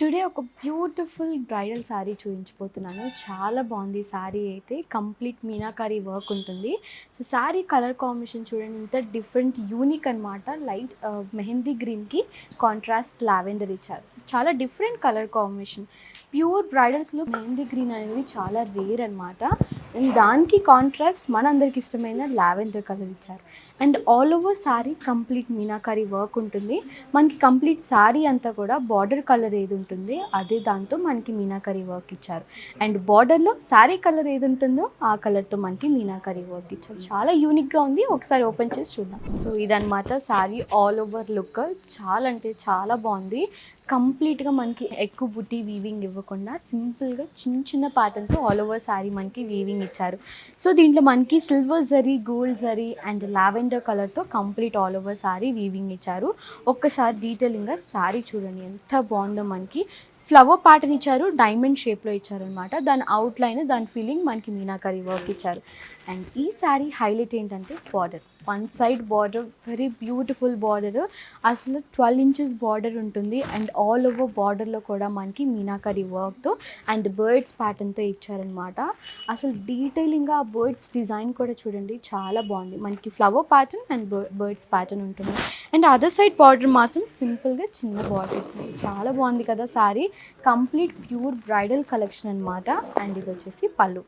Today ఒక beautiful bridal sari చూపించబోతున్నాను. చాలా బాగుంది శారీ అయితే. కంప్లీట్ మీనాకారి వర్క్ ఉంటుంది. సో శారీ కలర్ కాంబినేషన్ చూడండి, ఇంత డిఫరెంట్ యూనిక్ అనమాట. లైట్ మెహందీ గ్రీన్కి కాంట్రాస్ట్ లావెండర్ ఇచ్చారు. చాలా డిఫరెంట్ కలర్ కాంబినేషన్. ప్యూర్ బ్రైడల్స్లో మెహందీ గ్రీన్ అనేది చాలా రేర్ అనమాట. అండ్ దానికి కాంట్రాస్ట్ మనందరికి ఇష్టమైన లావెండర్ కలర్ ఇచ్చారు. And all over sari complete meenakari work ఉంటుంది. మనకి కంప్లీట్ శారీ అంతా కూడా బార్డర్ కలర్ ఏది ఉంటుందో అదే దాంతో మనకి మీనాకారి వర్క్ ఇచ్చారు. అండ్ బార్డర్లో శారీ కలర్ ఏది ఉంటుందో ఆ కలర్తో మనకి మీనాకారి వర్క్ ఇచ్చారు. చాలా యూనిక్గా ఉంది. ఒకసారి ఓపెన్ చేసి చూద్దాం. సో ఇదనమాట శారీ ఆల్ ఓవర్ లుక్. చాలా అంటే చాలా బాగుంది. కంప్లీట్గా మనకి ఎక్కువ బుట్టి వీవింగ్ ఇవ్వకుండా సింపుల్గా చిన్న చిన్న ప్యాటర్న్తో ఆల్ ఓవర్ శారీ మనకి వీవింగ్ ఇచ్చారు. సో దీంట్లో మనకి silver zari, gold zari and lavender కలర్తో complete all over sari weaving ఇచ్చారు. ఒక్కసారి డీటెయిలింగ్గా శారీ చూడండి ఎంత బాగుందో. మనకి ఫ్లవర్ ప్యాటర్న్ ఇచ్చారు, డైమండ్ షేప్లో ఇచ్చారనమాట. దాని అవుట్లైన్, దాని ఫీలింగ్ మనకి మీనాకారి వర్క్ ఇచ్చారు. అండ్ ఈ శారీ హైలైట్ ఏంటంటే border, one side border, very beautiful border. అసలు 12 inches బార్డర్ ఉంటుంది. అండ్ ఆల్ ఓవర్ బార్డర్లో కూడా మనకి మీనాకారి వర్క్తో అండ్ బర్డ్స్ ప్యాటర్న్తో ఇచ్చారనమాట. అసలు డీటెయిలింగ్గా ఆ బర్డ్స్ డిజైన్ కూడా చూడండి, చాలా బాగుంది. మనకి flower pattern and birds pattern ఉంటుంది. అండ్ అదర్ సైడ్ బార్డర్ మాత్రం సింపుల్గా చిన్న బార్డర్ ఇస్తుంది. చాలా బాగుంది కదా sari. Complete pure bridal collection అనమాట. అండ్ ఇది వచ్చేసి పళ్ళు.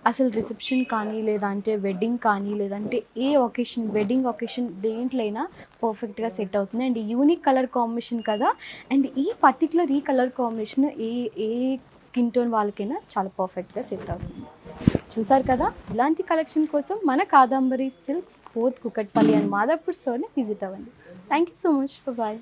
అసలు రిసెప్షన్ కానీ, లేదంటే వెడ్డింగ్ కానీ, లేదంటే ఏ ఒకేషన్, వెడ్డింగ్ ఒకేషన్ దేంట్లో అయినా పర్ఫెక్ట్గా సెట్ అవుతుంది. అండ్ యూనిక్ కలర్ కాంబినేషన్ కదా. అండ్ ఈ పర్టికులర్ ఈ కలర్ కాంబినేషన్ ఏ స్కిన్ టోన్ వాళ్ళకైనా చాలా పర్ఫెక్ట్గా సెట్ అవుతుంది. చూసారు కదా. ఇలాంటి కలెక్షన్ కోసం మన Kadambari silks, both Kukatpally and Madhapur స్టోర్ని విజిట్ అవ్వండి. Thank you so much. Bye.